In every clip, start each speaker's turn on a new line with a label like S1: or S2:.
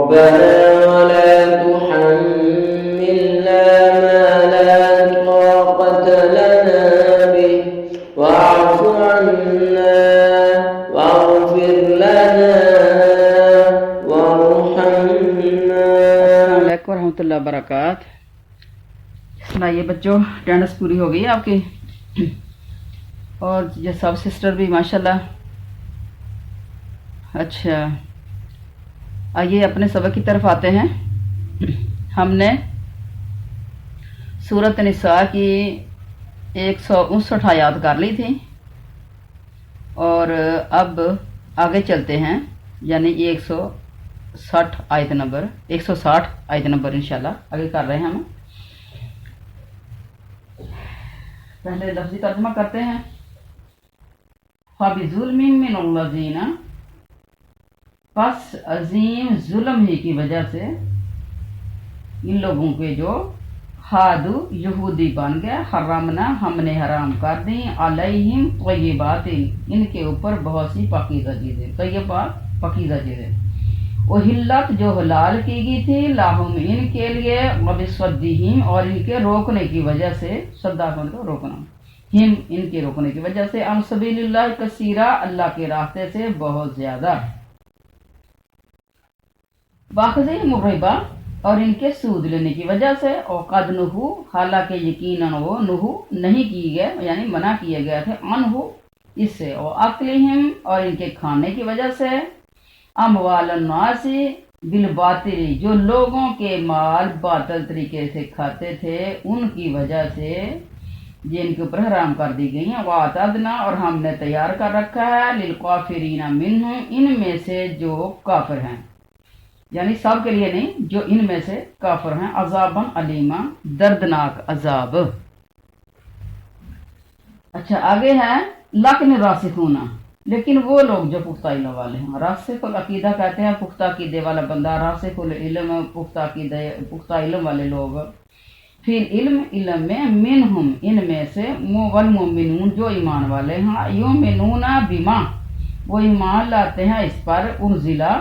S1: ربنا ولا تحملنا ما لا طاقة لنا به واعف عنا واغفر لنا وارحمنا.
S2: السلام علیکم ورحمۃ اللہ وبرکاتہ. سنائیے بچوں، اٹینڈنس پوری ہو گئی ہے آپ کی؟ اور یہ سب سسٹر بھی ماشاءاللہ. اچھا، آئیے اپنے سبق کی طرف آتے ہیں. ہم نے سورۃ نساء کی 159 آیات کر لی تھی اور اب آگے چلتے ہیں، یعنی 160 آیت نمبر انشاءاللہ آگے کر رہے ہیں ہم. پہلے لفظی ترجمہ کرتے ہیں. فَبِظُلْمٍ مِّنَ الَّذِينَ، پس عظیم ظلم ہی کی وجہ سے ان لوگوں کے جو ہادو یہودی بن گئے، حرمنا ہم نے حرام کر دی، علیہم طیبات ان کے اوپر بہت سی پاکیزہ چیزیں، طیبات پاکیزہ چیزیں، احلت جو حلال کی گئی تھی، لاہم ان کے لیے، وبصدہم اور ان کے روکنے کی وجہ سے، صدا کو روکنا، ہم ان کے روکنے کی وجہ سے، عن سبیل اللہ کثیرہ اللہ کے راستے سے بہت زیادہ، باخذہم الربا اور ان کے سود لینے کی وجہ سے، اور قد نہو حالانکہ یقیناً وہ نہو نہیں کی گئے یعنی منع کیے گئے تھے، عنہ اس سے، اور اکلہم اور ان کے کھانے کی وجہ سے، اموال الناس بالباطل جو لوگوں کے مال باطل طریقے سے کھاتے تھے ان کی وجہ سے جن کے اوپر حرام کر دی گئی ہیں. وَأَعْتَدْنَا اور ہم نے تیار کر رکھا ہے، لِلْكَافِرِينَ مِنْهُمْ ان میں سے جو کافر ہیں، یعنی سب کے لیے نہیں، جو ان میں سے کافر ہیں، عذابًا علیما دردناک عذاب. اچھا آگے ہے لیکن راسخون، لیکن وہ لوگ جو پختہ علم والے ہیں. راسخ العقیدہ کہتے ہیں پختہ عقیدے والا بندہ، راسخ العلم پختہ علم والے لوگ، پھر علم میں، منہم ان میں سے، والمؤمنون جو ایمان والے ہیں، یؤمنون بما وہ ایمان لاتے ہیں اس پر، انزلہ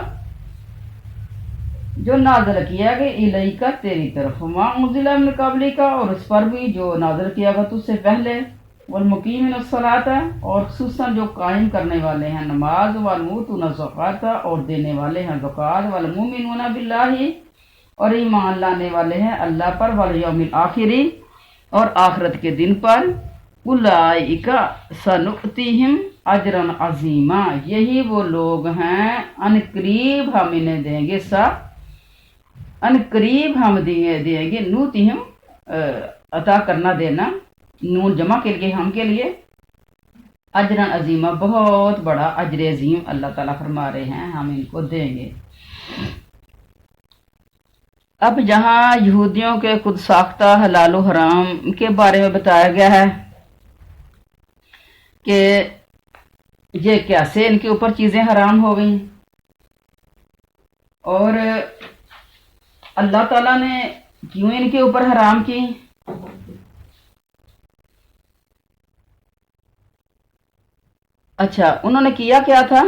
S2: جو نازل کیا گیا، الیک تیری طرف، ما انزل من قبلک اور اس پر بھی جو نازل کیا گیا تجھ سے پہلے، والمقیمین الصلاۃ اور خصوصاً جو قائم کرنے والے ہیں نماز، والمؤتون الزکوٰۃ اور دینے والے ہیں زکوٰۃ، والمؤمنون باللہ اور ایمان لانے والے ہیں اللہ پر، والیوم الآخر اور آخرت کے دن پر، اولئک سنؤتیہم اجرا عظیما یہی وہ لوگ ہیں ان قریب ہم انہیں دیں گے، ان قریب ہم دیں گے، نوتیہم عطا کرنا دینا، نون جمع کر کے ہم کے لیے، اجرا عظیمہ بہت بڑا اجر عظیم اللہ تعالیٰ فرما رہے ہیں ہم ان کو دیں گے. اب جہاں یہودیوں کے خود ساختہ حلال و حرام کے بارے میں بتایا گیا ہے کہ یہ کیسے ان کے اوپر چیزیں حرام ہو گئیں اور اللہ تعالیٰ نے کیوں ان کے اوپر حرام کی. اچھا انہوں نے کیا کیا تھا؟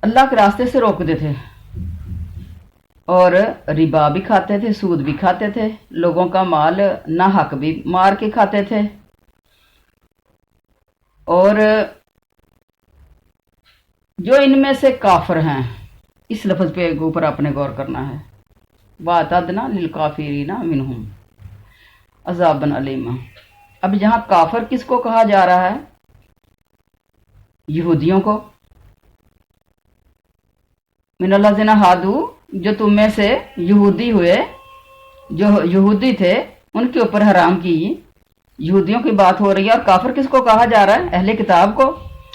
S2: اللہ کے راستے سے روکتے تھے اور ربا بھی کھاتے تھے، سود بھی کھاتے تھے، لوگوں کا مال نہ حق بھی مار کے کھاتے تھے، اور جو ان میں سے کافر ہیں، اس لفظ پہ اوپر آپ نے غور کرنا ہے، وَأَعْتَدْنَا لِلْكَافِرِينَ مِنْهُمْ عَذَابًا عَلِيمًا. اب یہاں کافر کس کو کہا جا رہا ہے؟ یہودیوں کو. من الذین ہادو جو تم میں سے یہودی ہوئے، جو یہودی تھے ان کے اوپر حرام کی، یہودیوں کی بات ہو رہی ہے. اور کافر کس کو کہا جا رہا ہے؟ اہل کتاب کو.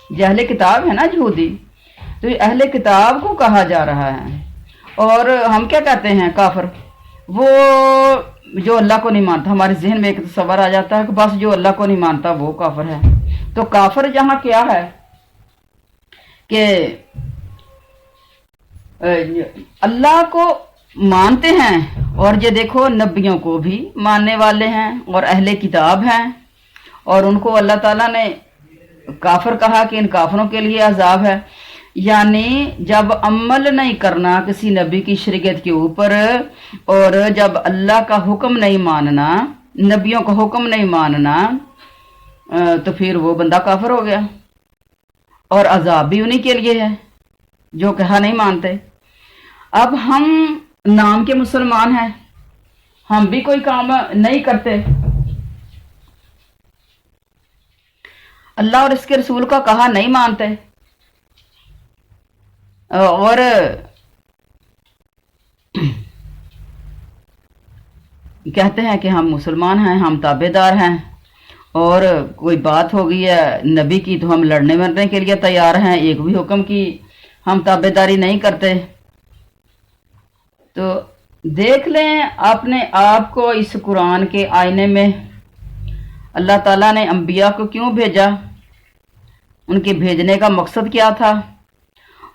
S2: جو اہل کتاب ہے نا یہودی، تو یہ اہل کتاب کو کہا جا رہا ہے. اور ہم کیا کہتے ہیں کافر؟ وہ جو اللہ کو نہیں مانتا. ہمارے ذہن میں ایک تصور آ جاتا ہے کہ بس جو اللہ کو نہیں مانتا وہ کافر ہے. تو کافر جہاں کیا ہے کہ اللہ کو مانتے ہیں، اور یہ دیکھو نبیوں کو بھی ماننے والے ہیں اور اہل کتاب ہیں، اور ان کو اللہ تعالیٰ نے کافر کہا کہ ان کافروں کے لیے عذاب ہے. یعنی جب عمل نہیں کرنا کسی نبی کی شریعت کے اوپر، اور جب اللہ کا حکم نہیں ماننا، نبیوں کا حکم نہیں ماننا، تو پھر وہ بندہ کافر ہو گیا، اور عذاب بھی انہی کے لیے ہے جو کہا نہیں مانتے۔ اب ہم نام کے مسلمان ہیں، ہم بھی کوئی کام نہیں کرتے، اللہ اور اس کے رسول کا کہا نہیں مانتے، اور کہتے ہیں کہ ہم مسلمان ہیں، ہم تابع دار ہیں، اور کوئی بات ہو گئی ہے نبی کی تو ہم لڑنے مرنے کے لیے تیار ہیں، ایک بھی حکم کی ہم تابع داری نہیں کرتے۔ تو دیکھ لیں اپنے آپ کو اس قرآن کے آئینے میں، اللہ تعالیٰ نے انبیاء کو کیوں بھیجا، ان کے بھیجنے کا مقصد کیا تھا،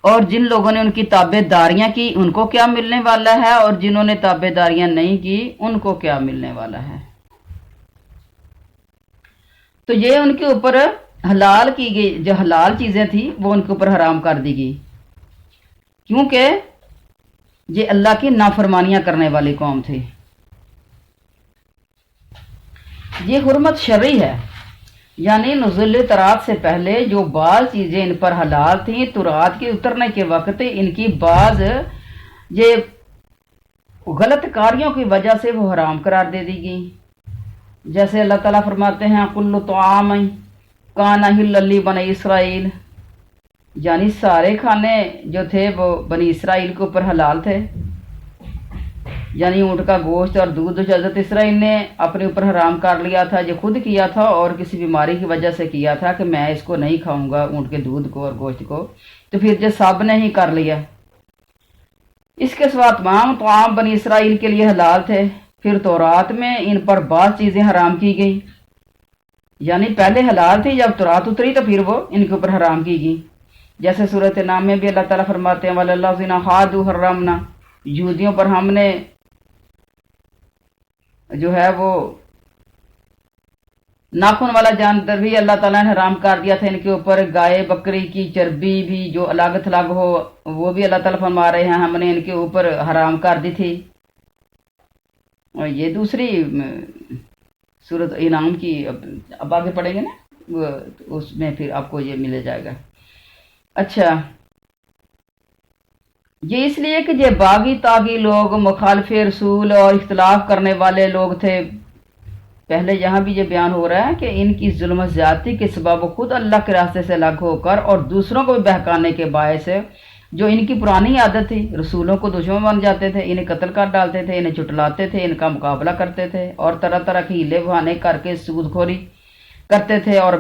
S2: اور جن لوگوں نے ان کی تابع داریاں کی ان کو کیا ملنے والا ہے، اور جنہوں نے تابع داریاں نہیں کی ان کو کیا ملنے والا ہے۔ تو یہ ان کے اوپر حلال کی گئی، جو حلال چیزیں تھیں وہ ان کے اوپر حرام کر دی گئی، کیونکہ یہ اللہ کی نافرمانیاں کرنے والی قوم تھی۔ یہ حرمت شرعی ہے، یعنی نزول تورات سے پہلے جو بعض چیزیں ان پر حلال تھیں، تورات کے اترنے کے وقت ان کی بعض یہ غلط کاریوں کی وجہ سے وہ حرام قرار دے دی گئی۔ جیسے اللہ تعالیٰ فرماتے ہیں کل طعام کان حلا لبنی اسرائیل، یعنی سارے کھانے جو تھے وہ بنی اسرائیل کے اوپر حلال تھے، یعنی اونٹ کا گوشت اور دودھ جو حضرت اسرائیل نے اپنے اوپر حرام کر لیا تھا، یہ خود کیا تھا اور کسی بیماری کی وجہ سے کیا تھا کہ میں اس کو نہیں کھاؤں گا، اونٹ کے دودھ کو اور گوشت کو، تو پھر جو سب نے ہی کر لیا۔ اس کے سوا تمام طعام بنی اسرائیل کے لیے حلال تھے، پھر تورات میں ان پر بعض چیزیں حرام کی گئی، یعنی پہلے حلال تھی، جب تورات اتری تو پھر وہ ان کے اوپر حرام کی گئی۔ جیسے سورۃ نام میں بھی اللہ تعالیٰ فرماتے ہیں وَلَلَّذِينَ هَادُوا حَرَّمْنَا، یہودیوں پر ہم نے جو ہے وہ ناخن والا جانور بھی اللہ تعالیٰ نے حرام کر دیا تھا ان کے اوپر، گائے بکری کی چربی بھی جو الگ تھلگ ہو وہ بھی اللہ تعالیٰ فرما رہے ہیں ہم نے ان کے اوپر حرام کر دی تھی۔ اور یہ دوسری سورۃ انعام کی اب آگے پڑھیں گے نا، اس میں پھر آپ کو یہ مل جائے گا۔ اچھا، یہ اس لیے کہ یہ باغی تاغی لوگ، مخالف رسول اور اختلاف کرنے والے لوگ تھے۔ پہلے یہاں بھی یہ بیان ہو رہا ہے کہ ان کی ظلم و زیادتی کے سبب خود اللہ کے راستے سے الگ ہو کر اور دوسروں کو بھی بہکانے کے باعث جو ان کی پرانی عادت تھی، رسولوں کو دشمن بن جاتے تھے، انہیں قتل کر ڈالتے تھے، انہیں چٹلاتے تھے، ان کا مقابلہ کرتے تھے، اور طرح طرح کی ہیلے بہانے کر کے سود خوری کرتے تھے، اور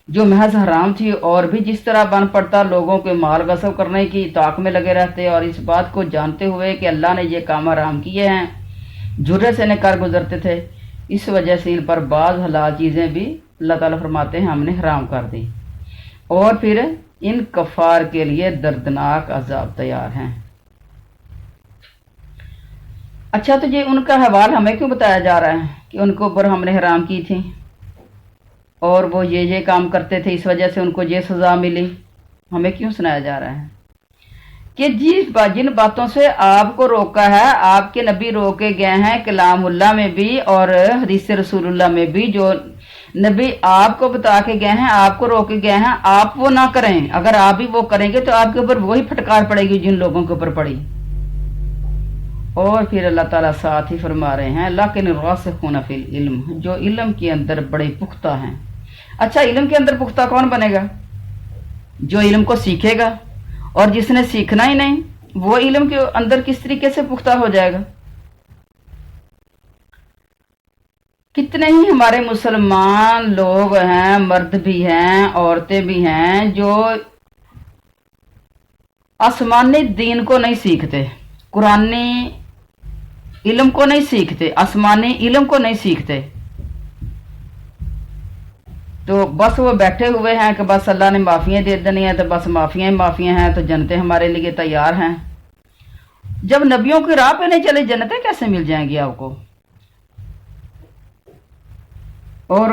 S2: جو محض حرام تھی، اور بھی جس طرح بن پڑتا لوگوں کے مال غصب کرنے کی طاق میں لگے رہتے، اور اس بات کو جانتے ہوئے کہ اللہ نے یہ کام حرام کیے ہیں جرے سے انہیں کر گزرتے تھے۔ اس وجہ سے ان پر بعض حلال چیزیں بھی اللہ تعالیٰ فرماتے ہیں ہم نے حرام کر دی، اور پھر ان کفار کے لیے دردناک عذاب تیار ہیں۔ اچھا، تو یہ ان کا حوال ہمیں کیوں بتایا جا رہا ہے کہ ان کو اوپر ہم نے حرام کی تھی اور وہ یہ کام کرتے تھے، اس وجہ سے ان کو یہ سزا ملی؟ ہمیں کیوں سنایا جا رہا ہے کہ جن باتوں سے آپ کو روکا ہے، آپ کے نبی روکے گئے ہیں کلام اللہ میں بھی اور حدیث رسول اللہ میں بھی، جو نبی آپ کو بتا کے گئے ہیں، آپ کو روکے گئے ہیں، آپ وہ نہ کریں۔ اگر آپ بھی وہ کریں گے تو آپ کے اوپر وہی پھٹکار پڑے گی جن لوگوں کے اوپر پڑی۔ اور پھر اللہ تعالیٰ ساتھ ہی فرما رہے ہیں لیکن الراسخون فی العلم، جو علم کے اندر بڑے پختہ ہیں۔ اچھا، علم کے اندر پختہ کون بنے گا؟ جو علم کو سیکھے گا، اور جس نے سیکھنا ہی نہیں وہ علم کے اندر کس طریقے سے پختہ ہو جائے گا؟ کتنے ہی ہمارے مسلمان لوگ ہیں، مرد بھی ہیں عورتیں بھی ہیں، جو آسمانی دین کو نہیں سیکھتے، قرآنی علم کو نہیں سیکھتے، آسمانی علم کو نہیں سیکھتے، تو بس وہ بیٹھے ہوئے ہیں کہ بس اللہ نے معافیاں دے دینی ہیں تو بس معافیاں ہی معافیاں ہیں، تو جنتیں ہمارے لیے تیار ہیں۔ جب نبیوں کی راہ پہ نہیں چلے، جنتیں کیسے مل جائیں گی آپ کو؟ اور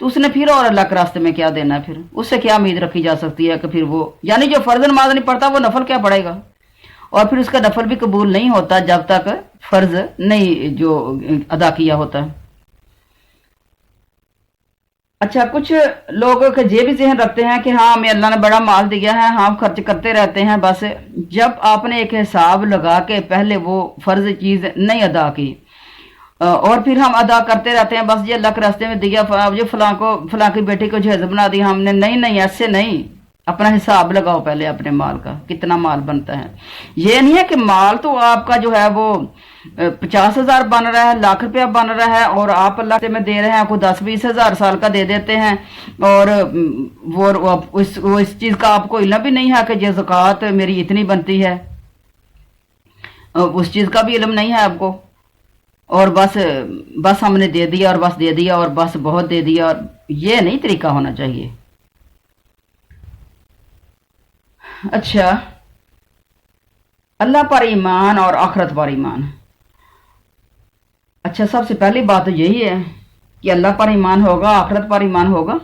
S2: تو اس نے پھر اور اللہ کے راستے میں کیا دینا ہے؟ پھر اس سے کیا امید رکھی جا سکتی ہے کہ پھر وہ یعنی جو فرض نماز نہیں پڑھتا وہ نفل کیا پڑھے گا؟ اور پھر اس کا نفل بھی قبول نہیں ہوتا جب تک فرض نہیں جو ادا کیا ہوتا ہے۔ اچھا، کچھ لوگ کے یہ بھی ذہن رکھتے ہیں کہ ہاں ہمیں اللہ نے بڑا مال دیا ہے، ہاں خرچ کرتے رہتے ہیں، بس جب آپ نے ایک حساب لگا کے پہلے وہ فرض چیز نہیں ادا کی اور پھر ہم ادا کرتے رہتے ہیں، بس یہ اللہ کے راستے میں دیا، جو فلاں کی بیٹی کو جہیز بنا دیا ہم نے، نہیں ایسے نہیں، اپنا حساب لگاؤ پہلے اپنے مال کا، کتنا مال بنتا ہے۔ یہ نہیں ہے کہ مال تو آپ کا جو ہے وہ 50,000 بن رہا ہے، لاکھ روپیہ بن رہا ہے اور آپ اللہ میں دے رہے ہیں، کوئی 10-20 ہزار سال کا دے دیتے ہیں اور وہ اس چیز کا آپ کو علم بھی نہیں ہے کہ یہ زکوٰۃ میری اتنی بنتی ہے، اس چیز کا بھی علم نہیں ہے آپ کو، اور بس ہم نے دے دیا اور بس دے دیا اور بس بہت دے دیا، اور یہ نہیں طریقہ ہونا چاہیے۔ اچھا، اللہ پر ایمان اور آخرت پر ایمان۔ اچھا، سب سے پہلی بات تو یہی ہے کہ اللہ پر ایمان ہوگا، آخرت پر ایمان ہوگا۔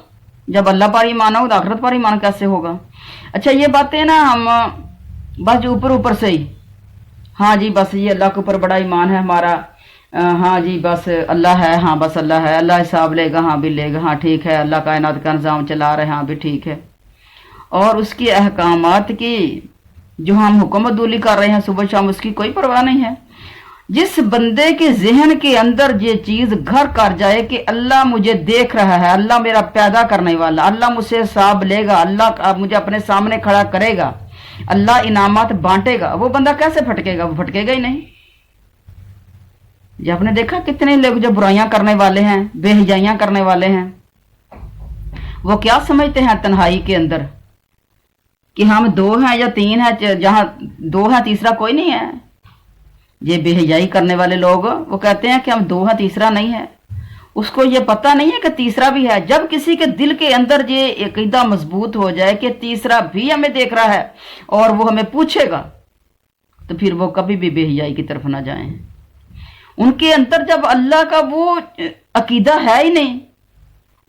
S2: جب اللہ پر ایمان ہوگا تو آخرت پر ایمان کیسے ہوگا؟ اچھا، یہ باتیں نا ہم بس جو اوپر سے ہی، ہاں جی بس یہ اللہ کے اوپر بڑا ایمان ہے ہمارا، ہاں جی بس اللہ ہے، ہاں بس اللہ ہے، اللہ حساب لے گا، ہاں بھی لے گا، ہاں ٹھیک ہے، اللہ کائنات کا نظام چلا رہے ہیں، ہاں بھی ٹھیک ہے، اور اس کی احکامات کی جو ہم حکم عدولی کر رہے ہیں صبح شام، اس کی کوئی پرواہ نہیں ہے۔ جس بندے کے ذہن کے اندر یہ چیز گھر کر جائے کہ اللہ مجھے دیکھ رہا ہے، اللہ میرا پیدا کرنے والا، اللہ مجھ سے حساب لے گا، اللہ مجھے اپنے سامنے کھڑا کرے گا، اللہ انعامات بانٹے گا، وہ بندہ کیسے پھٹکے گا؟ وہ پھٹکے گا ہی نہیں۔ یہ آپ نے دیکھا کتنے لوگ جو برائیاں کرنے والے ہیں، بے حجائیاں کرنے والے ہیں، وہ کیا سمجھتے ہیں تنہائی کے اندر کہ ہم 2 ہیں یا 3 ہیں، جہاں 2 ہیں تیسرا کوئی نہیں ہے۔ یہ بے حجائی کرنے والے لوگ وہ کہتے ہیں کہ ہم 2 ہیں تیسرا نہیں ہے، اس کو یہ پتہ نہیں ہے کہ تیسرا بھی ہے۔ جب کسی کے دل کے اندر یہ عقیدہ مضبوط ہو جائے کہ تیسرا بھی ہمیں دیکھ رہا ہے اور وہ ہمیں پوچھے گا، تو پھر وہ کبھی بھی بے حجائی کی طرف نہ جائیں۔ ان کے اندر جب اللہ کا وہ عقیدہ ہے ہی نہیں،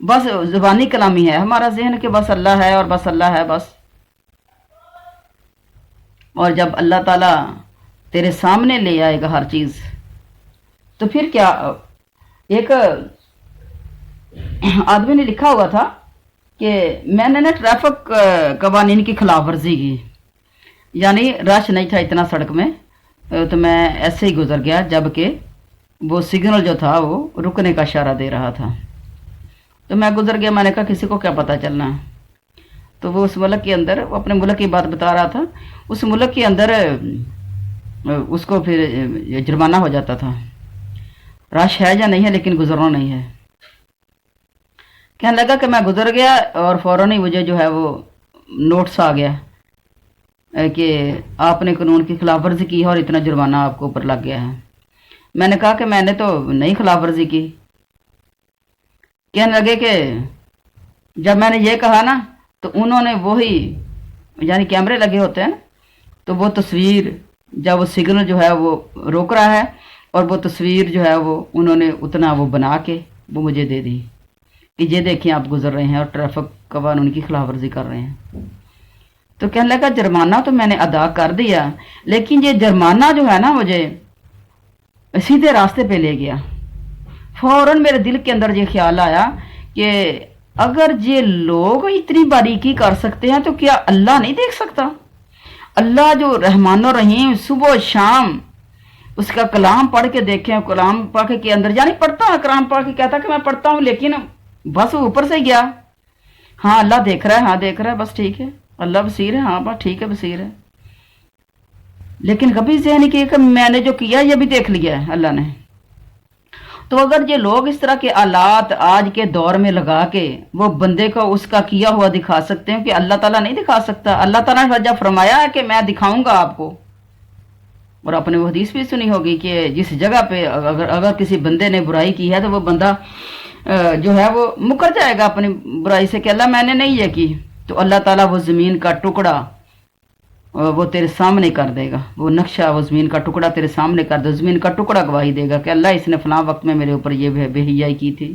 S2: بس زبانی کلامی ہے ہمارا ذہن کہ بس اللہ ہے اور بس اللہ ہے بس، اور جب اللہ تعالیٰ تیرے سامنے لے آئے گا ہر چیز تو پھر کیا؟ ایک آدمی نے لکھا ہوا تھا کہ میں نے نا ٹریفک قوانین کی خلاف ورزی کی، یعنی رش نہیں تھا اتنا سڑک میں، تو میں ایسے ہی گزر گیا، جبکہ وہ سگنل جو تھا وہ رکنے کا اشارہ دے رہا تھا، تو میں گزر گیا۔ میں نے کہا کسی کو کیا پتہ چلنا ہے؟ تو وہ اس ملک کے اندر، وہ اپنے ملک کی بات بتا رہا تھا، اس ملک کے اندر اس کو پھر جرمانہ ہو جاتا تھا، رش ہے یا نہیں ہے لیکن گزرنا نہیں ہے۔ کہنے لگا کہ میں گزر گیا اور فوراً ہی مجھے جو ہے وہ نوٹس آ گیا کہ آپ نے قانون کی خلاف ورزی کی ہے اور اتنا جرمانہ آپ کو اوپر لگ گیا ہے۔ میں نے کہا کہ میں نے تو نہیں خلاف ورزی کی۔ کہنے لگے کہ جب میں نے یہ کہا نا تو انہوں نے وہی، یعنی کیمرے لگے ہوتے ہیں، تو وہ تصویر جب وہ سگنل جو ہے وہ روک رہا ہے اور وہ تصویر جو ہے وہ انہوں نے اتنا وہ بنا کے وہ مجھے دے دی کہ یہ دیکھیں آپ گزر رہے ہیں اور ٹریفک قانون کی خلاف ورزی کر رہے ہیں۔ تو کہنے لگا جرمانہ تو میں نے ادا کر دیا، لیکن یہ جرمانہ جو ہے نا مجھے سیدھے راستے پہ لے گیا۔ فوراً میرے دل کے اندر یہ خیال آیا کہ اگر یہ لوگ اتنی باریکی کر سکتے ہیں تو کیا اللہ نہیں دیکھ سکتا؟ اللہ جو رحمان و رحیم، صبح و شام اس کا کلام پڑھ کے دیکھیں، کلام پاک کے اندر، یعنی پڑھتا ہوں کلام پاک کہتا کہ میں پڑھتا ہوں، لیکن بس وہ اوپر سے گیا، ہاں اللہ دیکھ رہا ہے، ہاں دیکھ رہا ہے، بس ٹھیک ہے، اللہ بصیر ہے، ہاں بس ٹھیک ہے بصیر ہے، لیکن کبھی ذہن کی کہ میں نے جو کیا یہ بھی دیکھ لیا ہے اللہ نے۔ تو اگر یہ لوگ اس طرح کے آلات آج کے دور میں لگا کے وہ بندے کو اس کا کیا ہوا دکھا سکتے ہیں کہ اللہ تعالیٰ نہیں دکھا سکتا؟ اللہ تعالیٰ نے جب فرمایا ہے کہ میں دکھاؤں گا آپ کو، اور آپ نے وہ حدیث بھی سنی ہوگی کہ جس جگہ پہ اگر کسی بندے نے برائی کی ہے تو وہ بندہ جو ہے وہ مکر جائے گا اپنی برائی سے کہ اللہ میں نے نہیں یہ کی، تو اللہ تعالیٰ وہ زمین کا ٹکڑا وہ تیرے سامنے کر دے گا، وہ نقشہ وہ زمین کا ٹکڑا تیرے سامنے کر دے، زمین کا ٹکڑا گواہی دے گا کہ اللہ اس نے فلاں وقت میں میرے اوپر یہ بے حیائی کی تھی۔